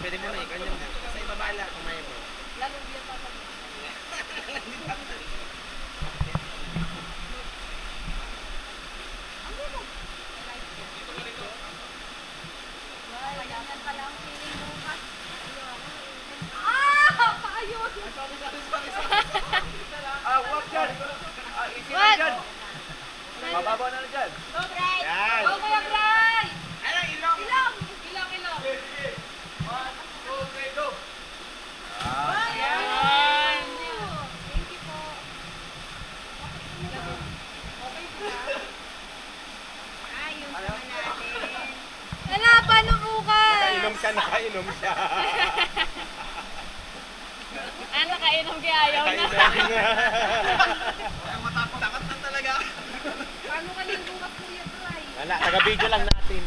Pwede mo na eh, ganyan. Sa ibaba lang, kamay mo. Lalo biyan pa sa Ganyan pala ang feeling bukas. Paayos! Huwag dyan! Easy What? lang dyan! Mababaw na lang dyan. Go, Bray! Yan! Go, Kuya Bray! Ayan, ilong! Ilong! Ilong, ilong! 1, 2, 3, go! Ayan! Thank you po. Okay po ba? Ayos naman natin. Wala pa nung bukas! Nakainom siya. Ano, kainom kaya ayaw na? Ang matakot-takot lang talaga. Paano ka nang bukas, Kuya Bray? Wala, taga-video lang natin.